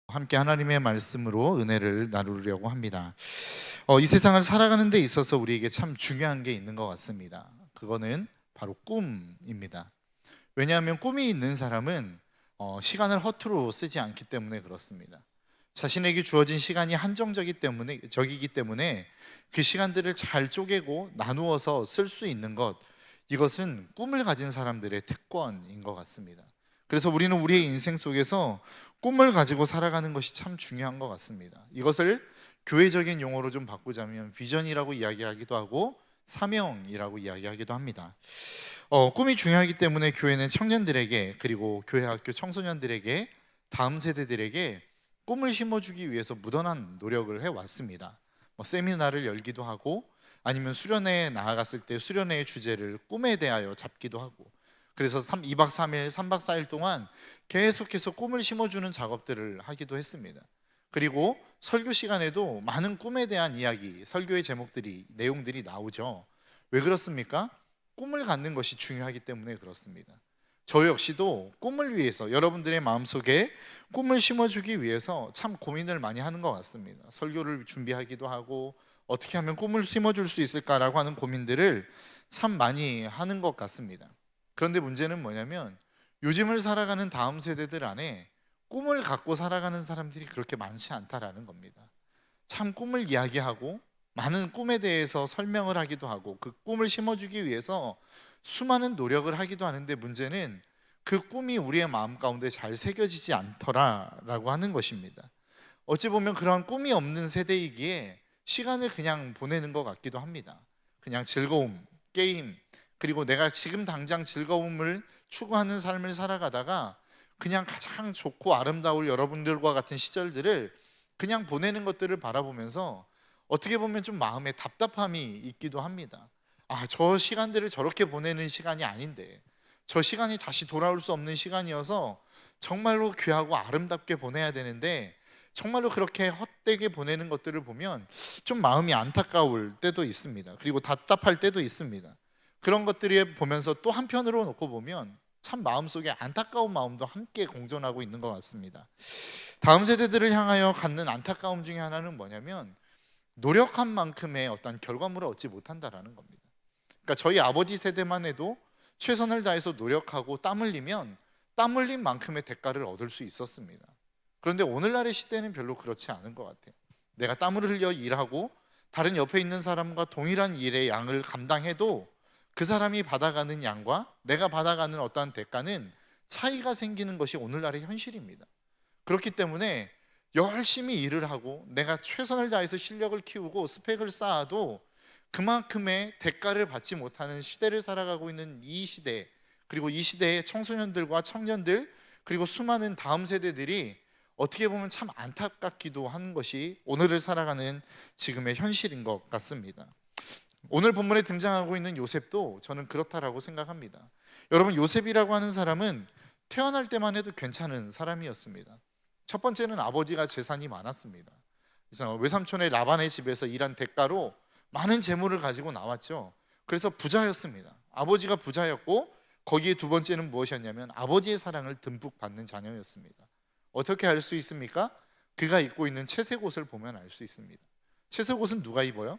함께 하나님의 말씀으로 은혜를 나누려고 합니다. 이 세상을 살아가는 데 있어서 우리에게 참 중요한 게 있는 것 같습니다. 그거는 바로 꿈입니다. 왜냐하면 꿈이 있는 사람은 시간을 허투루 쓰지 않기 때문에 그렇습니다. 자신에게 주어진 시간이 적이기 때문에 그 시간들을 잘 쪼개고 나누어서 쓸 수 있는 것, 이것은 꿈을 가진 사람들의 특권인 것 같습니다. 그래서 우리는 우리의 인생 속에서 꿈을 가지고 살아가는 것이 참 중요한 것 같습니다. 이것을 교회적인 용어로 좀 바꾸자면 비전이라고 이야기하기도 하고 사명이라고 이야기하기도 합니다. 꿈이 중요하기 때문에 교회는 청년들에게, 그리고 교회 학교 청소년들에게, 다음 세대들에게 꿈을 심어주기 위해서 무던한 노력을 해왔습니다. 세미나를 열기도 하고, 아니면 수련회에 나아갔을 때 수련회의 주제를 꿈에 대하여 잡기도 하고, 그래서 2박 3일, 3박 4일 동안 계속해서 꿈을 심어주는 작업들을 하기도 했습니다. 그리고 설교 시간에도 많은 꿈에 대한 이야기, 설교의 내용들이 나오죠. 왜 그렇습니까? 꿈을 갖는 것이 중요하기 때문에 그렇습니다. 저 역시도 꿈을 위해서, 여러분들의 마음속에 꿈을 심어주기 위해서 참 고민을 많이 하는 것 같습니다. 설교를 준비하기도 하고, 어떻게 하면 꿈을 심어줄 수 있을까라고 하는 고민들을 참 많이 하는 것 같습니다. 그런데 문제는 뭐냐면, 요즘을 살아가는 다음 세대들 안에 꿈을 갖고 살아가는 사람들이 그렇게 많지 않다라는 겁니다. 참 꿈을 이야기하고 많은 꿈에 대해서 설명을 하기도 하고, 그 꿈을 심어주기 위해서 수많은 노력을 하기도 하는데, 문제는 그 꿈이 우리의 마음 가운데 잘 새겨지지 않더라라고 하는 것입니다. 어찌 보면 그러한 꿈이 없는 세대이기에 시간을 그냥 보내는 것 같기도 합니다. 그냥 즐거움, 게임, 그리고 내가 지금 당장 즐거움을 추구하는 삶을 살아가다가 그냥 가장 좋고 아름다울 여러분들과 같은 시절들을 그냥 보내는 것들을 바라보면서 어떻게 보면 좀 마음에 답답함이 있기도 합니다. 저 시간들을 저렇게 보내는 시간이 아닌데, 저 시간이 다시 돌아올 수 없는 시간이어서 정말로 귀하고 아름답게 보내야 되는데, 정말로 그렇게 헛되게 보내는 것들을 보면 좀 마음이 안타까울 때도 있습니다. 그리고 답답할 때도 있습니다. 그런 것들을 보면서 또 한편으로 놓고 보면 참 마음속에 안타까운 마음도 함께 공존하고 있는 것 같습니다. 다음 세대들을 향하여 갖는 안타까움 중에 하나는 뭐냐면, 노력한 만큼의 어떤 결과물을 얻지 못한다라는 겁니다. 그러니까 저희 아버지 세대만 해도 최선을 다해서 노력하고 땀 흘리면 땀 흘린 만큼의 대가를 얻을 수 있었습니다. 그런데 오늘날의 시대는 별로 그렇지 않은 것 같아요. 내가 땀을 흘려 일하고 다른 옆에 있는 사람과 동일한 일의 양을 감당해도 그 사람이 받아가는 양과 내가 받아가는 어떠한 대가는 차이가 생기는 것이 오늘날의 현실입니다. 그렇기 때문에 열심히 일을 하고 내가 최선을 다해서 실력을 키우고 스펙을 쌓아도 그만큼의 대가를 받지 못하는 시대를 살아가고 있는 이 시대, 그리고 이 시대의 청소년들과 청년들, 그리고 수많은 다음 세대들이 어떻게 보면 참 안타깝기도 한 것이 오늘을 살아가는 지금의 현실인 것 같습니다. 오늘 본문에 등장하고 있는 요셉도 저는 그렇다라고 생각합니다. 여러분, 요셉이라고 하는 사람은 태어날 때만 해도 괜찮은 사람이었습니다. 첫 번째는 아버지가 재산이 많았습니다. 그래서 외삼촌의 라반의 집에서 일한 대가로 많은 재물을 가지고 나왔죠. 그래서 부자였습니다. 아버지가 부자였고, 거기에 두 번째는 무엇이었냐면 아버지의 사랑을 듬뿍 받는 자녀였습니다. 어떻게 알 수 있습니까? 그가 입고 있는 채색옷을 보면 알 수 있습니다. 채색옷은 누가 입어요?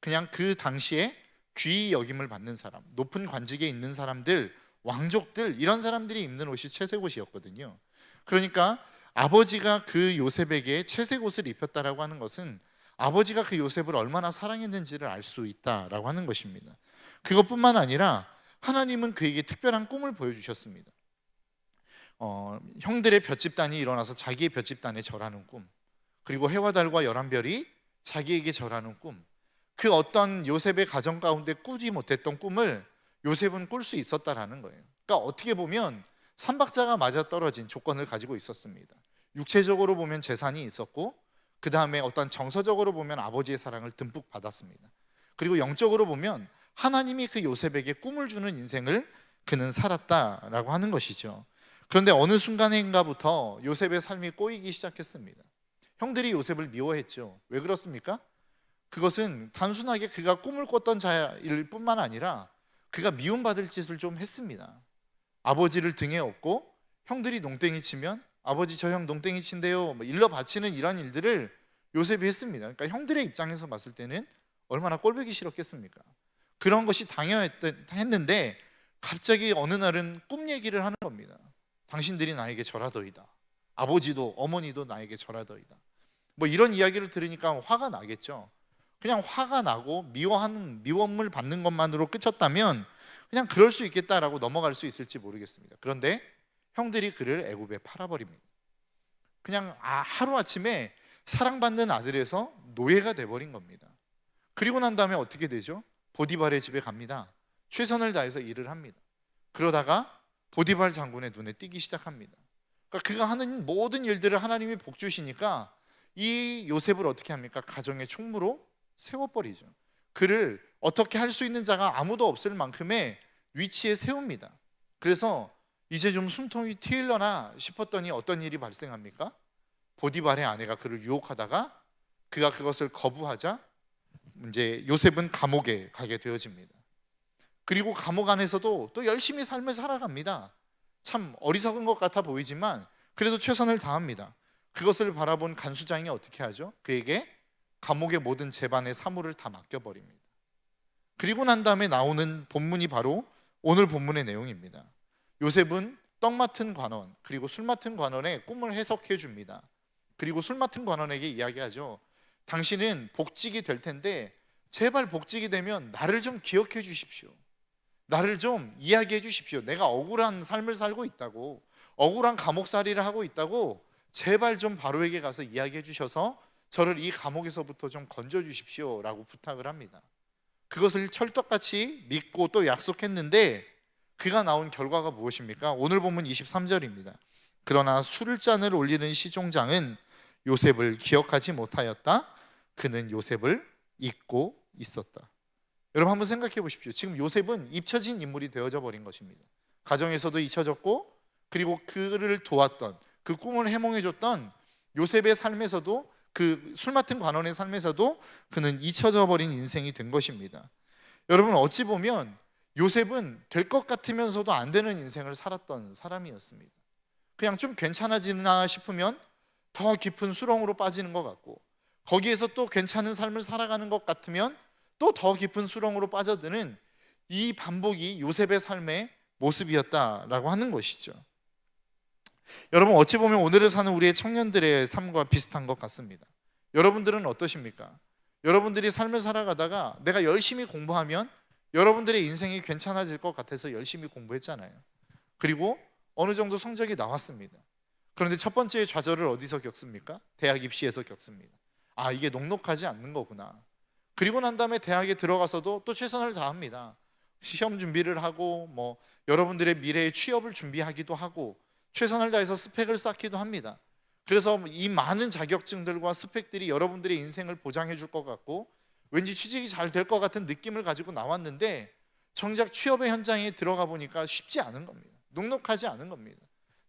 그냥 그 당시에 귀히 여김을 받는 사람, 높은 관직에 있는 사람들, 왕족들, 이런 사람들이 입는 옷이 채색옷이었거든요. 그러니까 아버지가 그 요셉에게 채색옷을 입혔다라고 하는 것은 아버지가 그 요셉을 얼마나 사랑했는지를 알 수 있다라고 하는 것입니다. 그것뿐만 아니라 하나님은 그에게 특별한 꿈을 보여주셨습니다. 형들의 볏집단이 일어나서 자기의 볏집단에 절하는 꿈, 그리고 해와 달과 11별이 자기에게 절하는 꿈, 그 어떤 요셉의 가정 가운데 꾸지 못했던 꿈을 요셉은 꿀 수 있었다라는 거예요. 그러니까 어떻게 보면 삼박자가 맞아떨어진 조건을 가지고 있었습니다. 육체적으로 보면 재산이 있었고, 그 다음에 어떤 정서적으로 보면 아버지의 사랑을 듬뿍 받았습니다. 그리고 영적으로 보면 하나님이 그 요셉에게 꿈을 주는 인생을 그는 살았다라고 하는 것이죠. 그런데 어느 순간인가부터 요셉의 삶이 꼬이기 시작했습니다. 형들이 요셉을 미워했죠. 왜 그렇습니까? 그것은 단순하게 그가 꿈을 꿨던 자일 뿐만 아니라 그가 미움받을 짓을 좀 했습니다. 아버지를 등에 업고 형들이 농땡이 치면 아버지 저 형 농땡이 친대요, 뭐 일러 바치는 이런 일들을 요셉이 했습니다. 그러니까 형들의 입장에서 봤을 때는 얼마나 꼴보기 싫었겠습니까? 그런 것이 당연했는데 갑자기 어느 날은 꿈 얘기를 하는 겁니다. 당신들이 나에게 절하더이다. 아버지도 어머니도 나에게 절하더이다. 뭐 이런 이야기를 들으니까 화가 나겠죠. 그냥 화가 나고 미움을 받는 것만으로 그쳤다면 그냥 그럴 수 있겠다라고 넘어갈 수 있을지 모르겠습니다. 그런데 형들이 그를 애굽에 팔아버립니다. 그냥 하루아침에 사랑받는 아들에서 노예가 돼버린 겁니다. 그리고 난 다음에 어떻게 되죠? 보디발의 집에 갑니다. 최선을 다해서 일을 합니다. 그러다가 보디발 장군의 눈에 띄기 시작합니다. 그러니까 그가 하는 모든 일들을 하나님이 복주시니까 이 요셉을 어떻게 합니까? 가정의 총무로 세워버리죠. 그를 어떻게 할 수 있는 자가 아무도 없을 만큼의 위치에 세웁니다. 그래서 이제 좀 숨통이 트일려나 싶었더니 어떤 일이 발생합니까? 보디발의 아내가 그를 유혹하다가 그가 그것을 거부하자 이제 요셉은 감옥에 가게 되어집니다. 그리고 감옥 안에서도 또 열심히 삶을 살아갑니다. 참 어리석은 것 같아 보이지만 그래도 최선을 다합니다. 그것을 바라본 간수장이 어떻게 하죠? 그에게 감옥의 모든 재반의 사물을 다 맡겨버립니다. 그리고 난 다음에 나오는 본문이 바로 오늘 본문의 내용입니다. 요셉은 떡 맡은 관원 그리고 술 맡은 관원의 꿈을 해석해 줍니다. 그리고 술 맡은 관원에게 이야기하죠. 당신은 복직이 될 텐데 제발 복직이 되면 나를 좀 기억해 주십시오. 나를 좀 이야기해 주십시오. 내가 억울한 삶을 살고 있다고, 억울한 감옥살이를 하고 있다고 제발 좀 바로에게 가서 이야기해 주셔서 저를 이 감옥에서부터 좀 건져 주십시오 라고 부탁을 합니다. 그것을 철떡같이 믿고 또 약속했는데 그가 나온 결과가 무엇입니까? 오늘 본문 23절입니다. 그러나 술잔을 올리는 시종장은 요셉을 기억하지 못하였다. 그는 요셉을 잊고 있었다. 여러분 한번 생각해 보십시오. 지금 요셉은 잊혀진 인물이 되어져 버린 것입니다. 가정에서도 잊혀졌고 그리고 그를 도왔던 그 꿈을 해몽해 줬던 요셉의 삶에서도 그 술 맡은 관원의 삶에서도 그는 잊혀져 버린 인생이 된 것입니다. 여러분 어찌 보면 요셉은 될 것 같으면서도 안 되는 인생을 살았던 사람이었습니다. 그냥 좀 괜찮아지나 싶으면 더 깊은 수렁으로 빠지는 것 같고 거기에서 또 괜찮은 삶을 살아가는 것 같으면 또 더 깊은 수렁으로 빠져드는 이 반복이 요셉의 삶의 모습이었다라고 하는 것이죠. 여러분 어찌 보면 오늘을 사는 우리의 청년들의 삶과 비슷한 것 같습니다. 여러분들은 어떠십니까? 여러분들이 삶을 살아가다가 내가 열심히 공부하면 여러분들의 인생이 괜찮아질 것 같아서 열심히 공부했잖아요. 그리고 어느 정도 성적이 나왔습니다. 그런데 첫 번째 좌절을 어디서 겪습니까? 대학 입시에서 겪습니다. 이게 녹록하지 않는 거구나. 그리고 난 다음에 대학에 들어가서도 또 최선을 다합니다. 시험 준비를 하고 뭐 여러분들의 미래의 취업을 준비하기도 하고 최선을 다해서 스펙을 쌓기도 합니다. 그래서 이 많은 자격증들과 스펙들이 여러분들의 인생을 보장해 줄 것 같고 왠지 취직이 잘 될 것 같은 느낌을 가지고 나왔는데 정작 취업의 현장에 들어가 보니까 쉽지 않은 겁니다. 녹록하지 않은 겁니다.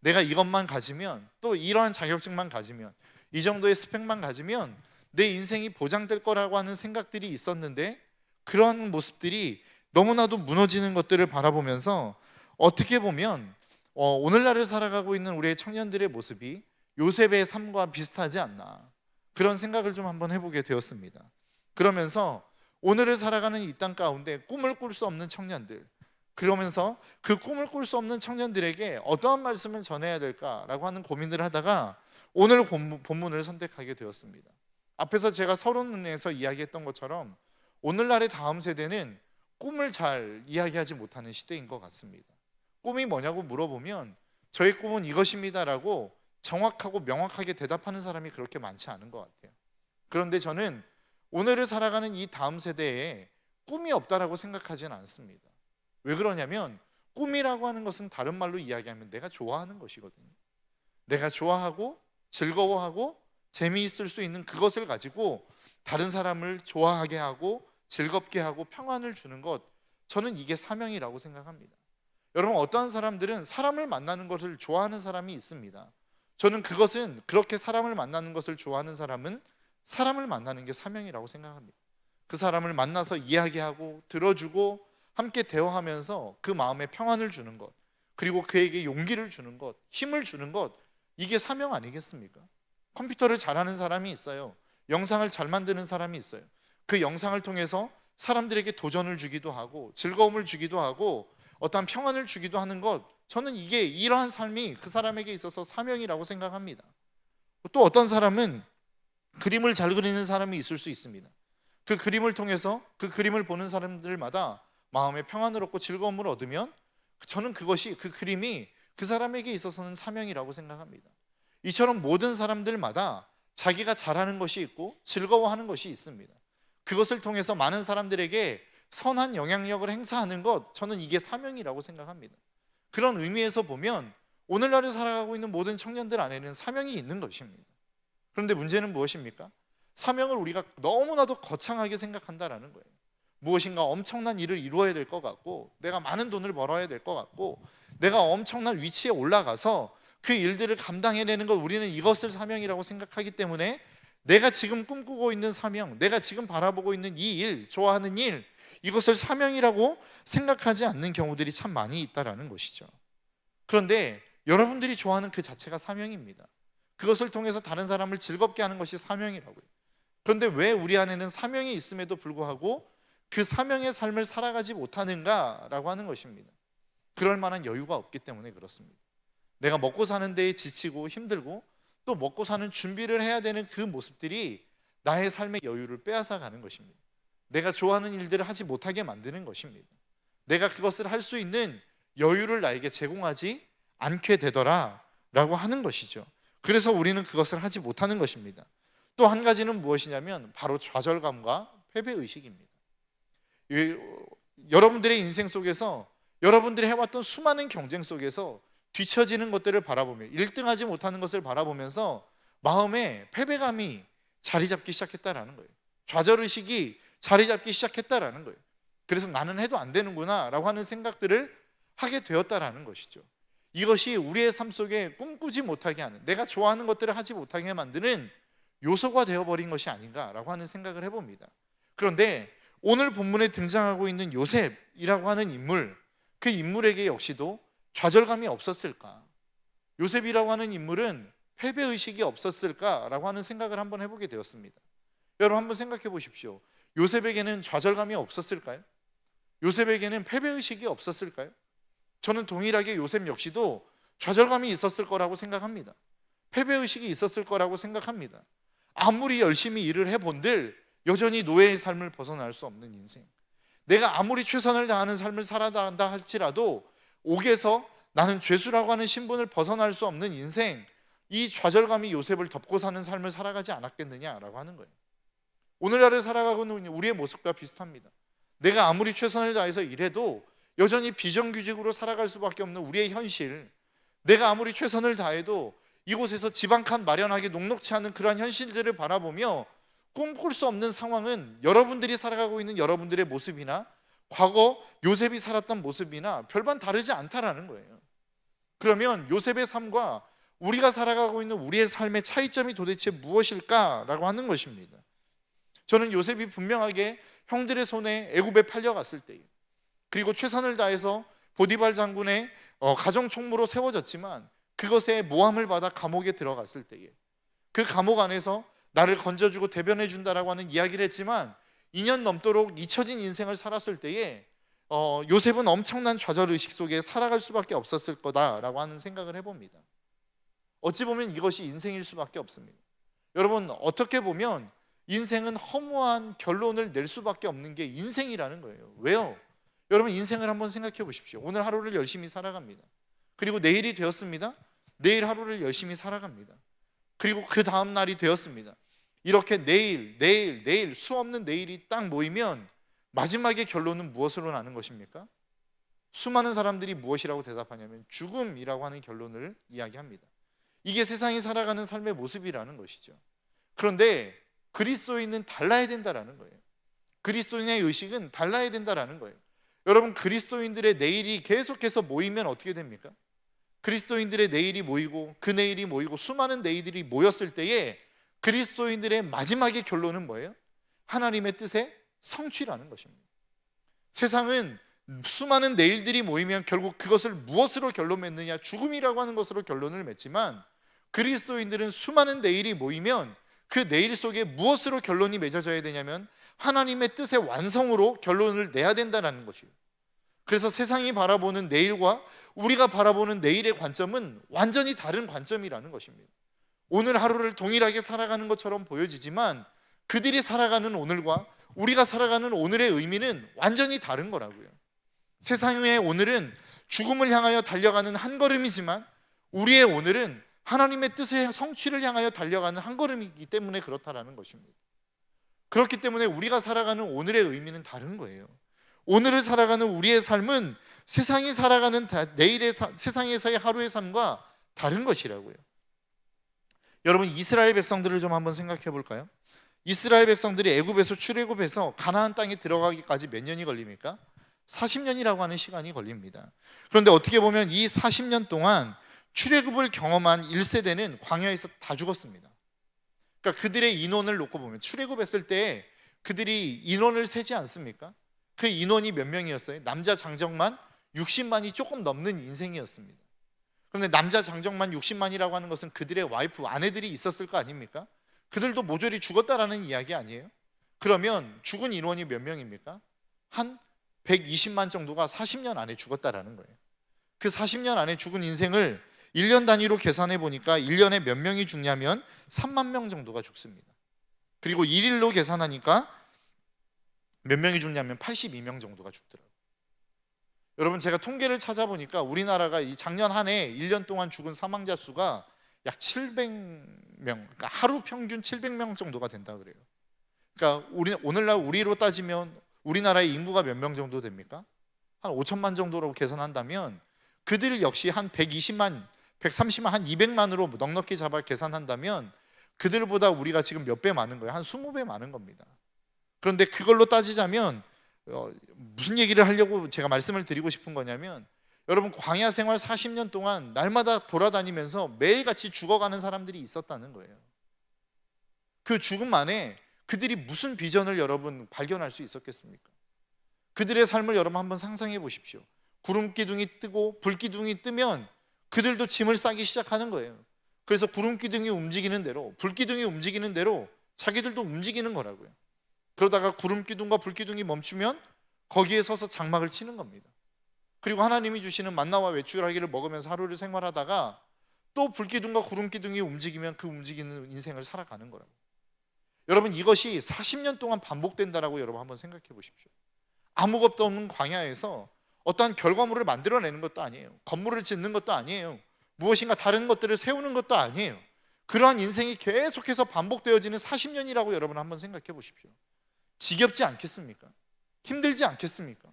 내가 이것만 가지면 또 이러한 자격증만 가지면 이 정도의 스펙만 가지면 내 인생이 보장될 거라고 하는 생각들이 있었는데 그런 모습들이 너무나도 무너지는 것들을 바라보면서 어떻게 보면 오늘날을 살아가고 있는 우리의 청년들의 모습이 요셉의 삶과 비슷하지 않나 그런 생각을 좀 한번 해보게 되었습니다. 그러면서 오늘을 살아가는 이 땅 가운데 꿈을 꿀 수 없는 청년들, 그러면서 그 꿈을 꿀 수 없는 청년들에게 어떠한 말씀을 전해야 될까라고 하는 고민을 하다가 오늘 본문을 선택하게 되었습니다. 앞에서 제가 서론에서 이야기했던 것처럼 오늘날의 다음 세대는 꿈을 잘 이야기하지 못하는 시대인 것 같습니다. 꿈이 뭐냐고 물어보면 저의 꿈은 이것입니다라고 정확하고 명확하게 대답하는 사람이 그렇게 많지 않은 것 같아요. 그런데 저는 오늘을 살아가는 이 다음 세대에 꿈이 없다라고 생각하지는 않습니다. 왜 그러냐면 꿈이라고 하는 것은 다른 말로 이야기하면 내가 좋아하는 것이거든요. 내가 좋아하고 즐거워하고 재미있을 수 있는 그것을 가지고 다른 사람을 좋아하게 하고 즐겁게 하고 평안을 주는 것, 저는 이게 사명이라고 생각합니다. 여러분 어떠한 사람들은 사람을 만나는 것을 좋아하는 사람이 있습니다. 저는 그것은 그렇게 사람을 만나는 것을 좋아하는 사람은 사람을 만나는 게 사명이라고 생각합니다. 그 사람을 만나서 이야기하고 들어주고 함께 대화하면서 그 마음에 평안을 주는 것, 그리고 그에게 용기를 주는 것, 힘을 주는 것, 이게 사명 아니겠습니까? 컴퓨터를 잘하는 사람이 있어요. 영상을 잘 만드는 사람이 있어요. 그 영상을 통해서 사람들에게 도전을 주기도 하고 즐거움을 주기도 하고 어떠한 평안을 주기도 하는 것, 저는 이게 이러한 삶이 그 사람에게 있어서 사명이라고 생각합니다. 또 어떤 사람은 그림을 잘 그리는 사람이 있을 수 있습니다. 그 그림을 통해서 그 그림을 보는 사람들마다 마음의 평안을 얻고 즐거움을 얻으면 저는 그것이, 그 그림이 그 사람에게 있어서는 사명이라고 생각합니다. 이처럼 모든 사람들마다 자기가 잘하는 것이 있고 즐거워하는 것이 있습니다. 그것을 통해서 많은 사람들에게 선한 영향력을 행사하는 것, 저는 이게 사명이라고 생각합니다. 그런 의미에서 보면 오늘날을 살아가고 있는 모든 청년들 안에는 사명이 있는 것입니다. 그런데 문제는 무엇입니까? 사명을 우리가 너무나도 거창하게 생각한다라는 거예요. 무엇인가 엄청난 일을 이루어야 될 것 같고, 내가 많은 돈을 벌어야 될 것 같고, 내가 엄청난 위치에 올라가서 그 일들을 감당해내는 것, 우리는 이것을 사명이라고 생각하기 때문에 내가 지금 꿈꾸고 있는 사명, 내가 지금 바라보고 있는 이 일, 좋아하는 일, 이것을 사명이라고 생각하지 않는 경우들이 참 많이 있다라는 것이죠. 그런데 여러분들이 좋아하는 그 자체가 사명입니다. 그것을 통해서 다른 사람을 즐겁게 하는 것이 사명이라고요. 그런데 왜 우리 안에는 사명이 있음에도 불구하고 그 사명의 삶을 살아가지 못하는가라고 하는 것입니다. 그럴 만한 여유가 없기 때문에 그렇습니다. 내가 먹고 사는 데에 지치고 힘들고 또 먹고 사는 준비를 해야 되는 그 모습들이 나의 삶의 여유를 빼앗아 가는 것입니다. 내가 좋아하는 일들을 하지 못하게 만드는 것입니다. 내가 그것을 할 수 있는 여유를 나에게 제공하지 않게 되더라라고 하는 것이죠. 그래서 우리는 그것을 하지 못하는 것입니다. 또 한 가지는 무엇이냐면 바로 좌절감과 패배의식입니다. 여러분들의 인생 속에서 여러분들이 해왔던 수많은 경쟁 속에서 뒤처지는 것들을 바라보며 1등하지 못하는 것을 바라보면서 마음에 패배감이 자리 잡기 시작했다라는 거예요. 좌절의식이 자리 잡기 시작했다라는 거예요. 그래서 나는 해도 안 되는구나 라고 하는 생각들을 하게 되었다라는 것이죠. 이것이 우리의 삶 속에 꿈꾸지 못하게 하는, 내가 좋아하는 것들을 하지 못하게 만드는 요소가 되어버린 것이 아닌가라고 하는 생각을 해봅니다. 그런데 오늘 본문에 등장하고 있는 요셉이라고 하는 인물, 그 인물에게 역시도 좌절감이 없었을까? 요셉이라고 하는 인물은 패배의식이 없었을까라고 하는 생각을 한번 해보게 되었습니다. 여러분 한번 생각해 보십시오. 요셉에게는 좌절감이 없었을까요? 요셉에게는 패배의식이 없었을까요? 저는 동일하게 요셉 역시도 좌절감이 있었을 거라고 생각합니다. 패배의식이 있었을 거라고 생각합니다. 아무리 열심히 일을 해본들 여전히 노예의 삶을 벗어날 수 없는 인생, 내가 아무리 최선을 다하는 삶을 살아간다 할지라도 옥에서 나는 죄수라고 하는 신분을 벗어날 수 없는 인생, 이 좌절감이 요셉을 덮고 사는 삶을 살아가지 않았겠느냐라고 하는 거예요. 오늘날을 살아가고 있는 우리의 모습과 비슷합니다. 내가 아무리 최선을 다해서 일해도 여전히 비정규직으로 살아갈 수밖에 없는 우리의 현실, 내가 아무리 최선을 다해도 이곳에서 집 한 칸 마련하기 녹록치 않은 그러한 현실들을 바라보며 꿈꿀 수 없는 상황은 여러분들이 살아가고 있는 여러분들의 모습이나 과거 요셉이 살았던 모습이나 별반 다르지 않다라는 거예요. 그러면 요셉의 삶과 우리가 살아가고 있는 우리의 삶의 차이점이 도대체 무엇일까라고 하는 것입니다. 저는 요셉이 분명하게 형들의 손에 애굽에 팔려갔을 때, 그리고 최선을 다해서 보디발 장군의 가정 총무로 세워졌지만 그것에 모함을 받아 감옥에 들어갔을 때에, 그 감옥 안에서 나를 건져주고 대변해준다라고 하는 이야기를 했지만 2년 넘도록 잊혀진 인생을 살았을 때에 요셉은 엄청난 좌절의식 속에 살아갈 수밖에 없었을 거다라고 하는 생각을 해봅니다. 어찌 보면 이것이 인생일 수밖에 없습니다. 여러분, 어떻게 보면 인생은 허무한 결론을 낼 수밖에 없는 게 인생이라는 거예요. 왜요? 여러분, 인생을 한번 생각해 보십시오. 오늘 하루를 열심히 살아갑니다. 그리고 내일이 되었습니다. 내일 하루를 열심히 살아갑니다. 그리고 그 다음 날이 되었습니다. 이렇게 내일 수없는 내일이 딱 모이면 마지막의 결론은 무엇으로 나는 것입니까? 수많은 사람들이 무엇이라고 대답하냐면 죽음이라고 하는 결론을 이야기합니다. 이게 세상이 살아가는 삶의 모습이라는 것이죠. 그런데 그리스도인은 달라야 된다라는 거예요. 그리스도인의 의식은 달라야 된다라는 거예요. 여러분, 그리스도인들의 내일이 계속해서 모이면 어떻게 됩니까? 그리스도인들의 내일이 모이고 그 내일이 모이고 수많은 내일들이 모였을 때에 그리스도인들의 마지막의 결론은 뭐예요? 하나님의 뜻의 성취라는 것입니다. 세상은 수많은 내일들이 모이면 결국 그것을 무엇으로 결론 맺느냐? 죽음이라고 하는 것으로 결론을 맺지만 그리스도인들은 수많은 내일이 모이면 그 내일 속에 무엇으로 결론이 맺어져야 되냐면 하나님의 뜻의 완성으로 결론을 내야 된다는 것이에요. 그래서 세상이 바라보는 내일과 우리가 바라보는 내일의 관점은 완전히 다른 관점이라는 것입니다. 오늘 하루를 동일하게 살아가는 것처럼 보여지지만 그들이 살아가는 오늘과 우리가 살아가는 오늘의 의미는 완전히 다른 거라고요. 세상의 오늘은 죽음을 향하여 달려가는 한 걸음이지만 우리의 오늘은 하나님의 뜻의 성취를 향하여 달려가는 한 걸음이기 때문에 그렇다라는 것입니다. 그렇기 때문에 우리가 살아가는 오늘의 의미는 다른 거예요. 오늘을 살아가는 우리의 삶은 세상이 살아가는 내일의 세상에서의 하루의 삶과 다른 것이라고요. 여러분, 이스라엘 백성들을 좀 한번 생각해 볼까요? 이스라엘 백성들이 애굽에서 출애굽해서 가나안 땅에 들어가기까지 몇 년이 걸립니까? 40년이라고 하는 시간이 걸립니다. 그런데 어떻게 보면 이 40년 동안 출애굽을 경험한 1세대는 광야에서 다 죽었습니다. 그러니까 그들의 인원을 놓고 보면 출애굽했을 때 그들이 인원을 세지 않습니까? 그 인원이 몇 명이었어요? 남자 장정만 60만이 조금 넘는 인생이었습니다. 그런데 남자 장정만 60만이라고 하는 것은 그들의 와이프, 아내들이 있었을 거 아닙니까? 그들도 모조리 죽었다라는 이야기 아니에요? 그러면 죽은 인원이 몇 명입니까? 한 120만 정도가 40년 안에 죽었다라는 거예요. 그 40년 안에 죽은 인생을 1년 단위로 계산해 보니까 1년에 몇 명이 죽냐면 3만 명 정도가 죽습니다. 그리고 1일로 계산하니까 몇 명이 죽냐면 82명 정도가 죽더라고요. 여러분, 제가 통계를 찾아보니까 우리나라가 이 작년 한 해 1년 동안 죽은 사망자 수가 약 700명, 그러니까 하루 평균 700명 정도가 된다 그래요. 그러니까 오늘날 우리로 따지면 우리나라의 인구가 몇 명 정도 됩니까? 한 5천만 정도로 계산한다면 그들 역시 한 120만, 130만, 한 200만으로 넉넉히 잡아 계산한다면 그들보다 우리가 지금 몇 배 많은 거예요? 한 20배 많은 겁니다. 그런데 그걸로 따지자면 무슨 얘기를 하려고 제가 말씀을 드리고 싶은 거냐면, 여러분, 광야 생활 40년 동안 날마다 돌아다니면서 매일같이 죽어가는 사람들이 있었다는 거예요. 그 죽음 안에 그들이 무슨 비전을 여러분 발견할 수 있었겠습니까? 그들의 삶을 여러분 한번 상상해 보십시오. 구름 기둥이 뜨고 불 기둥이 뜨면 그들도 짐을 싸기 시작하는 거예요. 그래서 구름 기둥이 움직이는 대로, 불 기둥이 움직이는 대로 자기들도 움직이는 거라고요. 그러다가 구름 기둥과 불 기둥이 멈추면 거기에 서서 장막을 치는 겁니다. 그리고 하나님이 주시는 만나와 외출하기를 먹으면서 하루를 생활하다가 또 불 기둥과 구름 기둥이 움직이면 그 움직이는 인생을 살아가는 거라고요. 여러분, 이것이 40년 동안 반복된다라고 여러분 한번 생각해 보십시오. 아무것도 없는 광야에서 어떠한 결과물을 만들어내는 것도 아니에요. 건물을 짓는 것도 아니에요. 무엇인가 다른 것들을 세우는 것도 아니에요. 그러한 인생이 계속해서 반복되어지는 40년이라고 여러분 한번 생각해 보십시오. 지겹지 않겠습니까? 힘들지 않겠습니까?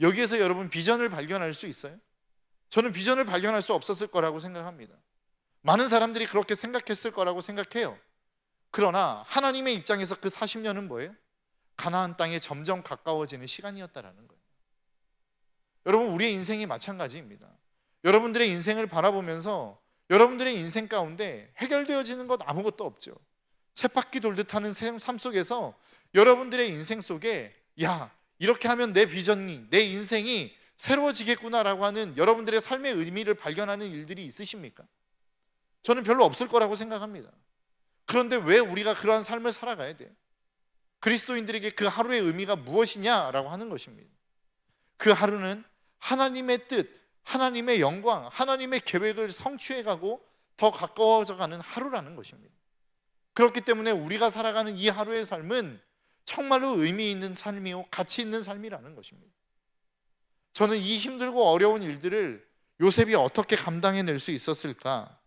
여기에서 여러분 비전을 발견할 수 있어요? 저는 비전을 발견할 수 없었을 거라고 생각합니다. 많은 사람들이 그렇게 생각했을 거라고 생각해요. 그러나 하나님의 입장에서 그 40년은 뭐예요? 가나안 땅에 점점 가까워지는 시간이었다라는 거예요. 여러분, 우리의 인생이 마찬가지입니다. 여러분들의 인생을 바라보면서 여러분들의 인생 가운데 해결되어지는 것 아무것도 없죠. 쳇바퀴 돌듯 하는 삶 속에서 여러분들의 인생 속에 이렇게 하면 내 비전이, 내 인생이 새로워지겠구나라고 하는 여러분들의 삶의 의미를 발견하는 일들이 있으십니까? 저는 별로 없을 거라고 생각합니다. 그런데 왜 우리가 그러한 삶을 살아가야 돼요? 그리스도인들에게 그 하루의 의미가 무엇이냐라고 하는 것입니다. 그 하루는 하나님의 뜻, 하나님의 영광, 하나님의 계획을 성취해가고 더 가까워져가는 하루라는 것입니다. 그렇기 때문에 우리가 살아가는 이 하루의 삶은 정말로 의미 있는 삶이요, 가치 있는 삶이라는 것입니다. 저는 이 힘들고 어려운 일들을 요셉이 어떻게 감당해낼 수 있었을까?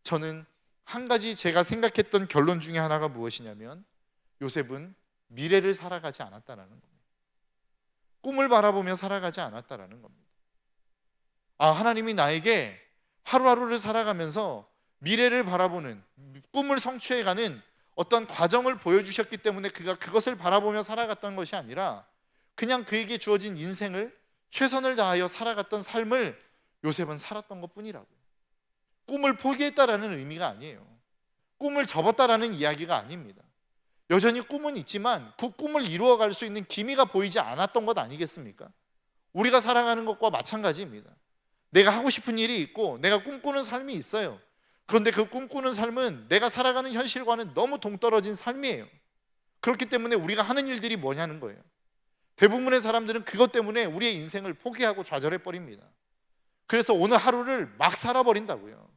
저는 한 가지 제가 생각했던 결론 중에 하나가 무엇이냐면, 요셉은 미래를 살아가지 않았다라는 겁니다. 꿈을 바라보며 살아가지 않았다라는 겁니다. 하나님이 나에게 하루하루를 살아가면서 미래를 바라보는, 꿈을 성취해가는 어떤 과정을 보여주셨기 때문에 그가 그것을 바라보며 살아갔던 것이 아니라 그냥 그에게 주어진 인생을 최선을 다하여 살아갔던 삶을 요셉은 살았던 것뿐이라고요. 꿈을 포기했다라는 의미가 아니에요. 꿈을 접었다라는 이야기가 아닙니다. 여전히 꿈은 있지만 그 꿈을 이루어갈 수 있는 기미가 보이지 않았던 것 아니겠습니까? 우리가 살아가는 것과 마찬가지입니다. 내가 하고 싶은 일이 있고 내가 꿈꾸는 삶이 있어요. 그런데 그 꿈꾸는 삶은 내가 살아가는 현실과는 너무 동떨어진 삶이에요. 그렇기 때문에 우리가 하는 일들이 뭐냐는 거예요. 대부분의 사람들은 그것 때문에 우리의 인생을 포기하고 좌절해 버립니다. 그래서 오늘 하루를 막 살아버린다고요.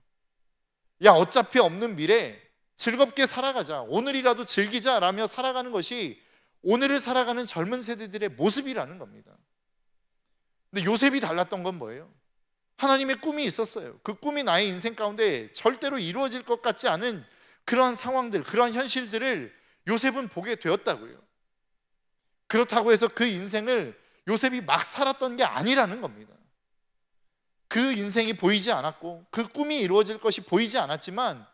야, 어차피 없는 미래 즐겁게 살아가자, 오늘이라도 즐기자라며 살아가는 것이 오늘을 살아가는 젊은 세대들의 모습이라는 겁니다. 근데 요셉이 달랐던 건 뭐예요? 하나님의 꿈이 있었어요. 그 꿈이 나의 인생 가운데 절대로 이루어질 것 같지 않은 그러한 상황들, 그러한 현실들을 요셉은 보게 되었다고요. 그렇다고 해서 그 인생을 요셉이 막 살았던 게 아니라는 겁니다. 그 인생이 보이지 않았고 그 꿈이 이루어질 것이 보이지 않았지만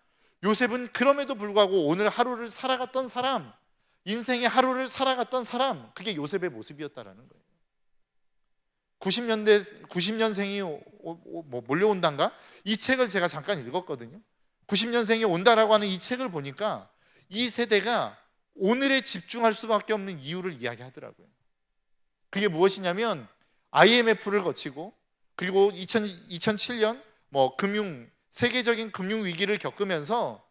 요셉은 그럼에도 불구하고 오늘 하루를 살아갔던 사람, 인생의 하루를 살아갔던 사람, 그게 요셉의 모습이었다라는 거예요. 90년생이 몰려온단가? 이 책을 제가 잠깐 읽었거든요. 90년생이 온다라고 하는 이 책을 보니까 이 세대가 오늘에 집중할 수밖에 없는 이유를 이야기하더라고요. 그게 무엇이냐면 IMF를 거치고 그리고 2007년 세계적인 금융 위기를 겪으면서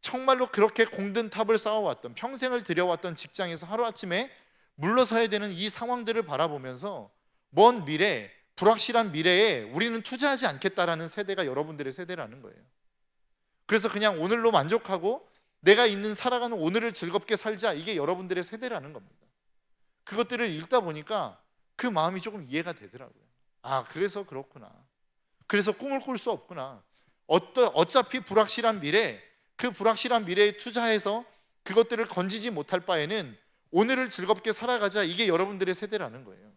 정말로 그렇게 공든 탑을 쌓아왔던, 평생을 들여왔던 직장에서 하루아침에 물러서야 되는 이 상황들을 바라보면서 먼 미래, 불확실한 미래에 우리는 투자하지 않겠다라는 세대가 여러분들의 세대라는 거예요. 그래서 그냥 오늘로 만족하고 내가 있는 살아가는 오늘을 즐겁게 살자, 이게 여러분들의 세대라는 겁니다. 그것들을 읽다 보니까 그 마음이 조금 이해가 되더라고요. 아, 그래서 그렇구나. 그래서 꿈을 꿀 수 없구나. 어차피 불확실한 미래, 그 불확실한 미래에 투자해서 그것들을 건지지 못할 바에는 오늘을 즐겁게 살아가자, 이게 여러분들의 세대라는 거예요.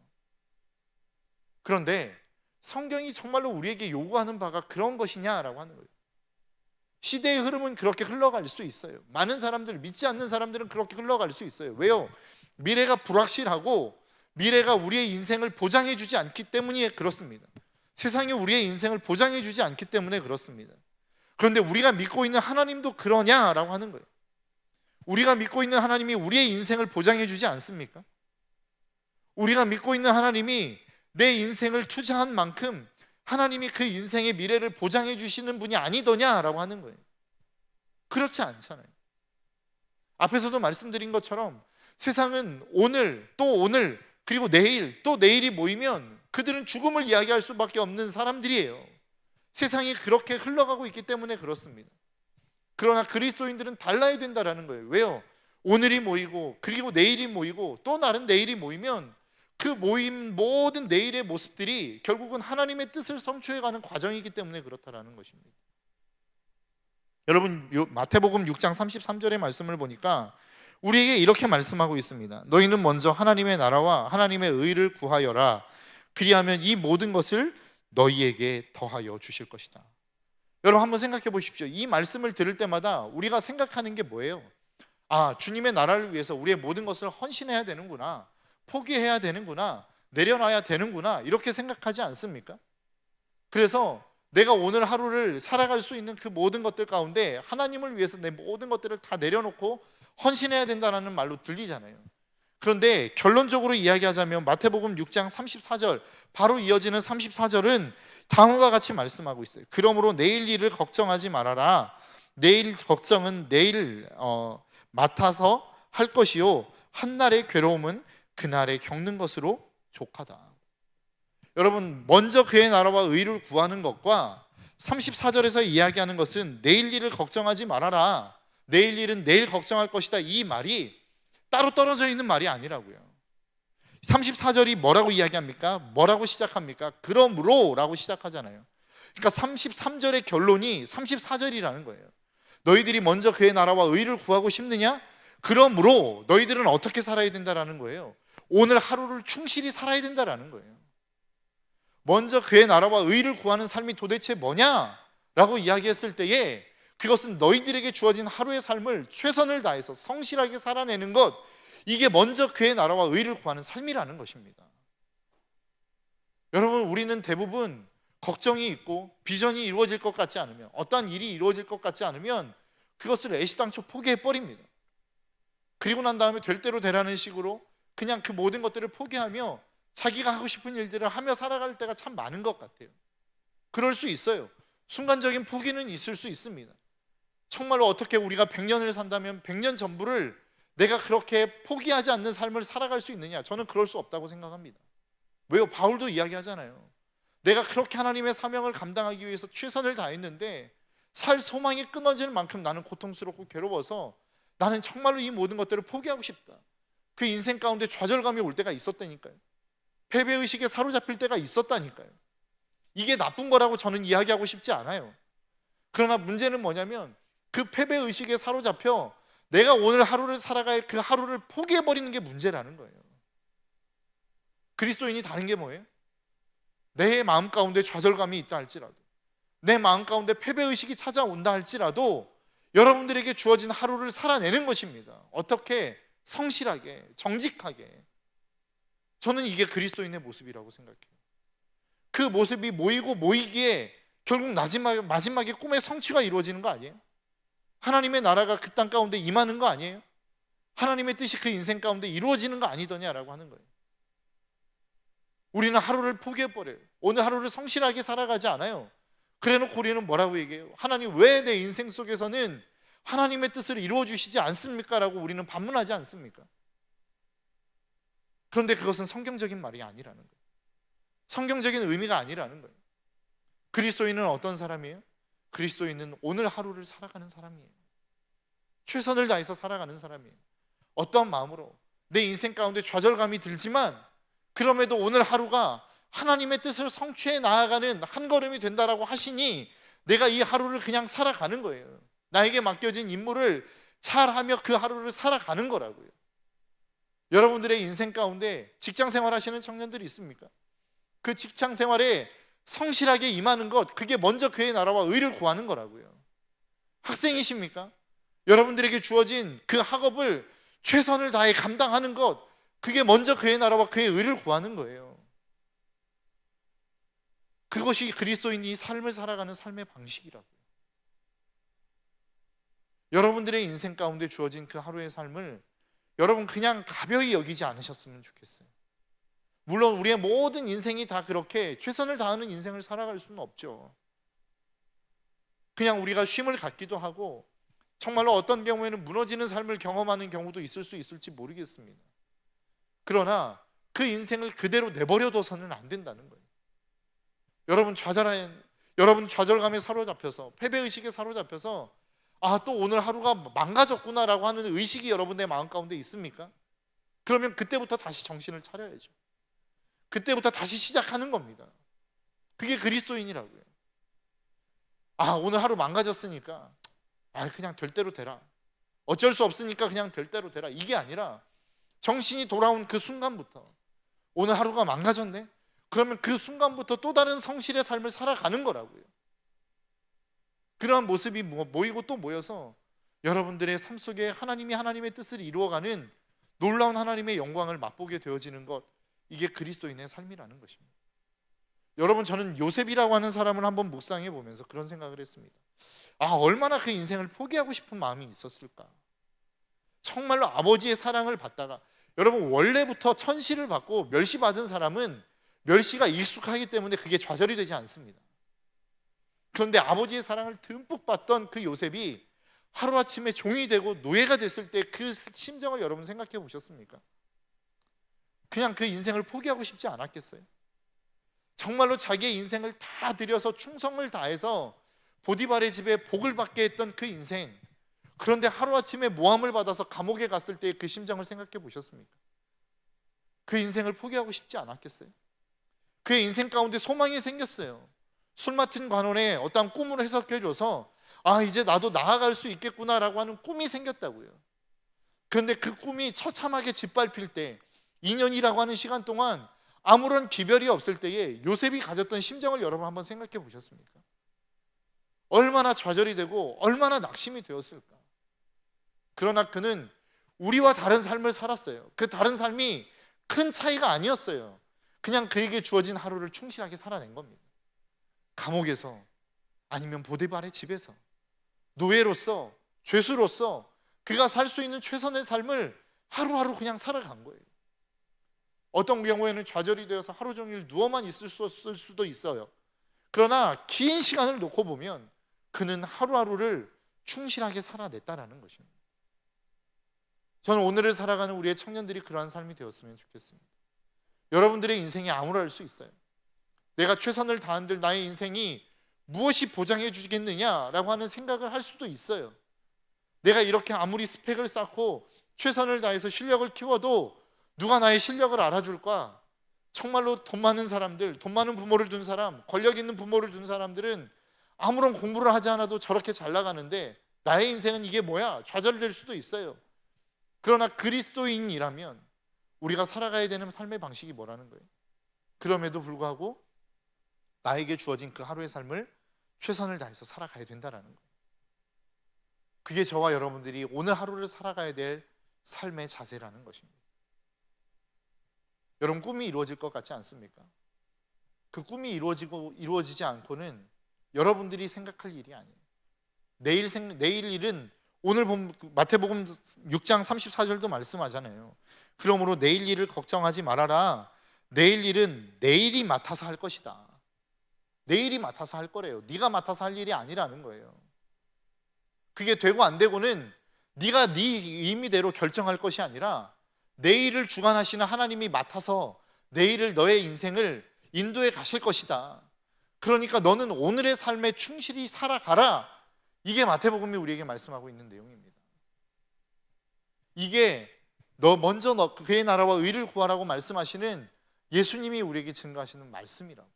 그런데 성경이 정말로 우리에게 요구하는 바가 그런 것이냐라고 하는 거예요. 시대의 흐름은 그렇게 흘러갈 수 있어요. 많은 사람들, 믿지 않는 사람들은 그렇게 흘러갈 수 있어요. 왜요? 미래가 불확실하고 미래가 우리의 인생을 보장해 주지 않기 때문에 그렇습니다. 세상이 우리의 인생을 보장해 주지 않기 때문에 그렇습니다. 그런데 우리가 믿고 있는 하나님도 그러냐라고 하는 거예요. 우리가 믿고 있는 하나님이 우리의 인생을 보장해 주지 않습니까? 우리가 믿고 있는 하나님이 내 인생을 투자한 만큼 하나님이 그 인생의 미래를 보장해 주시는 분이 아니더냐라고 하는 거예요. 그렇지 않잖아요. 앞에서도 말씀드린 것처럼 세상은 오늘 또 오늘 그리고 내일 또 내일이 모이면 그들은 죽음을 이야기할 수밖에 없는 사람들이에요. 세상이 그렇게 흘러가고 있기 때문에 그렇습니다. 그러나 그리스도인들은 달라야 된다라는 거예요. 왜요? 오늘이 모이고 그리고 내일이 모이고 또 다른 내일이 모이면 그 모임 모든 내일의 모습들이 결국은 하나님의 뜻을 성취해가는 과정이기 때문에 그렇다라는 것입니다. 여러분, 마태복음 6장 33절의 말씀을 보니까 우리에게 이렇게 말씀하고 있습니다. 너희는 먼저 하나님의 나라와 하나님의 의를 구하여라. 그리하면 이 모든 것을 너희에게 더하여 주실 것이다. 여러분 한번 생각해 보십시오. 이 말씀을 들을 때마다 우리가 생각하는 게 뭐예요? 아, 주님의 나라를 위해서 우리의 모든 것을 헌신해야 되는구나, 포기해야 되는구나, 내려놔야 되는구나, 이렇게 생각하지 않습니까? 그래서 내가 오늘 하루를 살아갈 수 있는 그 모든 것들 가운데 하나님을 위해서 내 모든 것들을 다 내려놓고 헌신해야 된다는 말로 들리잖아요. 그런데 결론적으로 이야기하자면 마태복음 6장 34절 바로 이어지는 34절은 다음과 같이 말씀하고 있어요. 그러므로 내일 일을 걱정하지 말아라. 내일 걱정은 내일 맡아서 할 것이요 한날의 괴로움은 그날에 겪는 것으로 족하다. 여러분, 먼저 그의 나라와 의를 구하는 것과 34절에서 이야기하는 것은 내일 일을 걱정하지 말아라, 내일 일은 내일 걱정할 것이다, 이 말이 따로 떨어져 있는 말이 아니라고요. 34절이 뭐라고 이야기합니까? 뭐라고 시작합니까? 그러므로 라고 시작하잖아요. 그러니까 33절의 결론이 34절이라는 거예요. 너희들이 먼저 그의 나라와 의를 구하고 싶느냐? 그러므로 너희들은 어떻게 살아야 된다라는 거예요. 오늘 하루를 충실히 살아야 된다라는 거예요. 먼저 그의 나라와 의를 구하는 삶이 도대체 뭐냐라고 이야기했을 때에 그것은 너희들에게 주어진 하루의 삶을 최선을 다해서 성실하게 살아내는 것, 이게 먼저 그의 나라와 의를 구하는 삶이라는 것입니다. 여러분, 우리는 대부분 걱정이 있고 비전이 이루어질 것 같지 않으면, 어떠한 일이 이루어질 것 같지 않으면 그것을 애시당초 포기해버립니다. 그리고 난 다음에 될 대로 되라는 식으로 그냥 그 모든 것들을 포기하며 자기가 하고 싶은 일들을 하며 살아갈 때가 참 많은 것 같아요. 그럴 수 있어요. 순간적인 포기는 있을 수 있습니다. 정말로 어떻게 우리가 100년을 산다면 100년 전부를 내가 그렇게 포기하지 않는 삶을 살아갈 수 있느냐? 저는 그럴 수 없다고 생각합니다. 왜요? 바울도 이야기하잖아요. 내가 그렇게 하나님의 사명을 감당하기 위해서 최선을 다했는데 살 소망이 끊어지는 만큼 나는 고통스럽고 괴로워서 나는 정말로 이 모든 것들을 포기하고 싶다. 그 인생 가운데 좌절감이 올 때가 있었다니까요. 패배의식에 사로잡힐 때가 있었다니까요. 이게 나쁜 거라고 저는 이야기하고 싶지 않아요. 그러나 문제는 뭐냐면 그 패배의식에 사로잡혀 내가 오늘 하루를 살아갈 그 하루를 포기해버리는 게 문제라는 거예요. 그리스도인이 다른 게 뭐예요? 내 마음 가운데 좌절감이 있다 할지라도, 내 마음 가운데 패배의식이 찾아온다 할지라도 여러분들에게 주어진 하루를 살아내는 것입니다. 어떻게? 성실하게, 정직하게. 저는 이게 그리스도인의 모습이라고 생각해요. 그 모습이 모이고 모이기에 결국 마지막에 꿈의 성취가 이루어지는 거 아니에요? 하나님의 나라가 그 땅 가운데 임하는 거 아니에요? 하나님의 뜻이 그 인생 가운데 이루어지는 거 아니더냐라고 하는 거예요. 우리는 하루를 포기해버려요. 오늘 하루를 성실하게 살아가지 않아요. 그래놓고 우리는 뭐라고 얘기해요? 하나님, 왜 내 인생 속에서는 하나님의 뜻을 이루어 주시지 않습니까? 라고 우리는 반문하지 않습니까? 그런데 그것은 성경적인 말이 아니라는 거예요. 성경적인 의미가 아니라는 거예요. 그리스도인은 어떤 사람이에요? 그리스도인은 오늘 하루를 살아가는 사람이에요. 최선을 다해서 살아가는 사람이에요. 어떤 마음으로? 내 인생 가운데 좌절감이 들지만 그럼에도 오늘 하루가 하나님의 뜻을 성취해 나아가는 한 걸음이 된다라고 하시니 내가 이 하루를 그냥 살아가는 거예요. 나에게 맡겨진 임무를 잘하며 그 하루를 살아가는 거라고요. 여러분들의 인생 가운데 직장 생활하시는 청년들이 있습니까? 그 직장 생활에 성실하게 임하는 것, 그게 먼저 그의 나라와 의를 구하는 거라고요. 학생이십니까? 여러분들에게 주어진 그 학업을 최선을 다해 감당하는 것, 그게 먼저 그의 나라와 그의 의를 구하는 거예요. 그것이 그리스도인이 삶을 살아가는 삶의 방식이라고요. 여러분들의 인생 가운데 주어진 그 하루의 삶을 여러분 그냥 가벼이 여기지 않으셨으면 좋겠어요. 물론 우리의 모든 인생이 다 그렇게 최선을 다하는 인생을 살아갈 수는 없죠. 그냥 우리가 쉼을 갖기도 하고 정말로 어떤 경우에는 무너지는 삶을 경험하는 경우도 있을 수 있을지 모르겠습니다. 그러나 그 인생을 그대로 내버려둬서는 안 된다는 거예요. 여러분 좌절감에 사로잡혀서, 패배의식에 사로잡혀서 또 오늘 하루가 망가졌구나라고 하는 의식이 여러분의 마음 가운데 있습니까? 그러면 그때부터 다시 정신을 차려야죠. 그때부터 다시 시작하는 겁니다. 그게 그리스도인이라고요. 오늘 하루 망가졌으니까 그냥 될 대로 되라. 어쩔 수 없으니까 그냥 될 대로 되라. 이게 아니라 정신이 돌아온 그 순간부터 오늘 하루가 망가졌네? 그러면 그 순간부터 또 다른 성실의 삶을 살아가는 거라고요. 그러한 모습이 모이고 또 모여서 여러분들의 삶 속에 하나님이 하나님의 뜻을 이루어가는 놀라운 하나님의 영광을 맛보게 되어지는 것, 이게 그리스도인의 삶이라는 것입니다. 여러분, 저는 요셉이라고 하는 사람을 한번 묵상해 보면서 그런 생각을 했습니다. 얼마나 그 인생을 포기하고 싶은 마음이 있었을까. 정말로 아버지의 사랑을 받다가, 여러분 원래부터 천시를 받고 멸시받은 사람은 멸시가 익숙하기 때문에 그게 좌절이 되지 않습니다. 그런데 아버지의 사랑을 듬뿍 받던 그 요셉이 하루아침에 종이 되고 노예가 됐을 때 그 심정을 여러분 생각해 보셨습니까? 그냥 그 인생을 포기하고 싶지 않았겠어요? 정말로 자기의 인생을 다 들여서 충성을 다해서 보디발의 집에 복을 받게 했던 그 인생, 그런데 하루아침에 모함을 받아서 감옥에 갔을 때의 그 심정을 생각해 보셨습니까? 그 인생을 포기하고 싶지 않았겠어요? 그의 인생 가운데 소망이 생겼어요. 술 맡은 관원에 어떤 꿈을 해석해줘서 이제 나도 나아갈 수 있겠구나라고 하는 꿈이 생겼다고요. 그런데 그 꿈이 처참하게 짓밟힐 때 2년이라고 하는 시간 동안 아무런 기별이 없을 때에 요셉이 가졌던 심정을 여러분 한번 생각해 보셨습니까? 얼마나 좌절이 되고 얼마나 낙심이 되었을까. 그러나 그는 우리와 다른 삶을 살았어요. 그 다른 삶이 큰 차이가 아니었어요. 그냥 그에게 주어진 하루를 충실하게 살아낸 겁니다. 감옥에서, 아니면 보디발의 집에서, 노예로서, 죄수로서 그가 살 수 있는 최선의 삶을 하루하루 그냥 살아간 거예요. 어떤 경우에는 좌절이 되어서 하루 종일 누워만 있을 수도 있어요. 그러나 긴 시간을 놓고 보면 그는 하루하루를 충실하게 살아냈다라는 것입니다. 저는 오늘을 살아가는 우리의 청년들이 그러한 삶이 되었으면 좋겠습니다. 여러분들의 인생이 암울할 수 있어요. 내가 최선을 다한들 나의 인생이 무엇이 보장해 주겠느냐라고 하는 생각을 할 수도 있어요. 내가 이렇게 아무리 스펙을 쌓고 최선을 다해서 실력을 키워도 누가 나의 실력을 알아줄까? 정말로 돈 많은 사람들, 돈 많은 부모를 둔 사람, 권력 있는 부모를 둔 사람들은 아무런 공부를 하지 않아도 저렇게 잘 나가는데 나의 인생은 이게 뭐야? 좌절될 수도 있어요. 그러나 그리스도인이라면 우리가 살아가야 되는 삶의 방식이 뭐라는 거예요? 그럼에도 불구하고 나에게 주어진 그 하루의 삶을 최선을 다해서 살아가야 된다는 거예요. 그게 저와 여러분들이 오늘 하루를 살아가야 될 삶의 자세라는 것입니다. 여러분, 꿈이 이루어질 것 같지 않습니까? 그 꿈이 이루어지지 않고는 여러분들이 생각할 일이 아니에요. 내일 일은 오늘 본 마태복음 6장 34절도 말씀하잖아요. 그러므로 내일 일을 걱정하지 말아라. 내일 일은 내일이 맡아서 할 것이다. 내일이 맡아서 할 거래요. 네가 맡아서 할 일이 아니라는 거예요. 그게 되고 안 되고는 네가 네 의미대로 결정할 것이 아니라 내일을 주관하시는 하나님이 맡아서 내일을 너의 인생을 인도해 가실 것이다. 그러니까 너는 오늘의 삶에 충실히 살아가라. 이게 마태복음이 우리에게 말씀하고 있는 내용입니다. 이게 먼저 그의 나라와 의를 구하라고 말씀하시는 예수님이 우리에게 증거하시는 말씀이라고.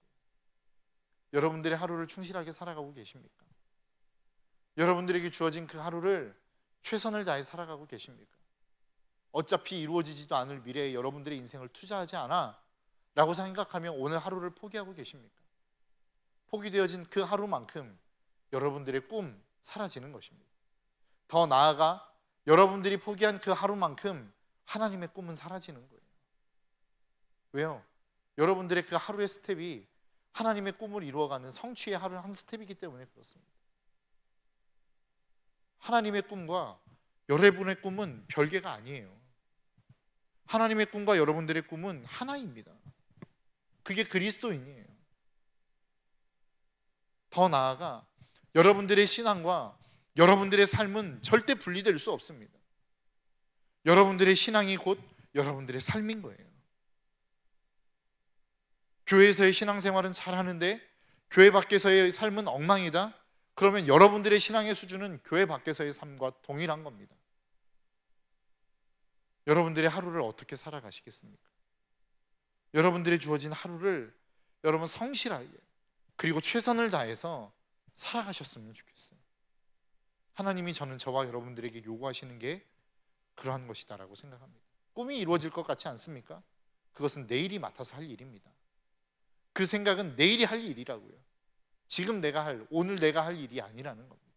여러분들의 하루를 충실하게 살아가고 계십니까? 여러분들에게 주어진 그 하루를 최선을 다해 살아가고 계십니까? 어차피 이루어지지도 않을 미래에 여러분들의 인생을 투자하지 않아 라고 생각하며 오늘 하루를 포기하고 계십니까? 포기되어진 그 하루만큼 여러분들의 꿈 사라지는 것입니다. 더 나아가 여러분들이 포기한 그 하루만큼 하나님의 꿈은 사라지는 거예요. 왜요? 여러분들의 그 하루의 스텝이 하나님의 꿈을 이루어가는 성취의 하루 한 스텝이기 때문에 그렇습니다. 하나님의 꿈과 여러분의 꿈은 별개가 아니에요. 하나님의 꿈과 여러분들의 꿈은 하나입니다. 그게 그리스도인이에요. 더 나아가 여러분들의 신앙과 여러분들의 삶은 절대 분리될 수 없습니다. 여러분들의 신앙이 곧 여러분들의 삶인 거예요. 교회에서의 신앙생활은 잘하는데 교회 밖에서의 삶은 엉망이다? 그러면 여러분들의 신앙의 수준은 교회 밖에서의 삶과 동일한 겁니다. 여러분들의 하루를 어떻게 살아가시겠습니까? 여러분들이 주어진 하루를 여러분 성실하게 그리고 최선을 다해서 살아가셨으면 좋겠어요. 하나님이 저와 여러분들에게 요구하시는 게 그러한 것이다라고 생각합니다. 꿈이 이루어질 것 같지 않습니까? 그것은 내일이 맡아서 할 일입니다. 그 생각은 내일이 할 일이라고요. 지금 오늘 내가 할 일이 아니라는 겁니다.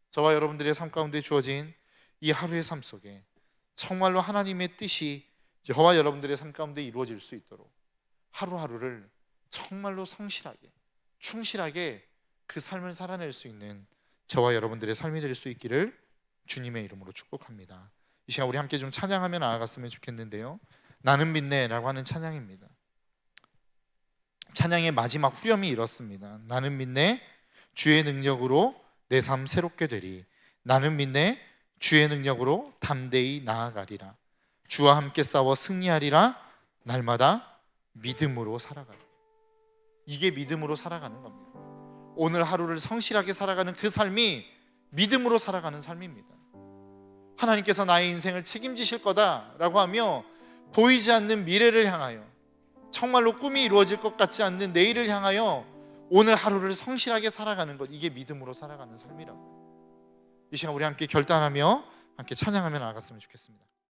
저와 여러분들의 삶 가운데 주어진 이 하루의 삶 속에 정말로 하나님의 뜻이 저와 여러분들의 삶 가운데 이루어질 수 있도록 하루하루를 정말로 성실하게 충실하게 그 삶을 살아낼 수 있는 저와 여러분들의 삶이 될 수 있기를 주님의 이름으로 축복합니다. 이 시간 우리 함께 좀 찬양하며 나아갔으면 좋겠는데요. 나는 믿네라고 하는 찬양입니다. 찬양의 마지막 후렴이 이렇습니다. 나는 믿네 주의 능력으로 내 삶 새롭게 되리. 나는 믿네 주의 능력으로 담대히 나아가리라. 주와 함께 싸워 승리하리라. 날마다 믿음으로 살아가리. 이게 믿음으로 살아가는 겁니다. 오늘 하루를 성실하게 살아가는 그 삶이 믿음으로 살아가는 삶입니다. 하나님께서 나의 인생을 책임지실 거다라고 하며 보이지 않는 미래를 향하여 정말로 꿈이 이루어질 것 같지 않는 내일을 향하여 오늘 하루를 성실하게 살아가는 것, 이게 믿음으로 살아가는 삶이라고요. 이 시간 우리 함께 결단하며 함께 찬양하며 나아갔으면 좋겠습니다.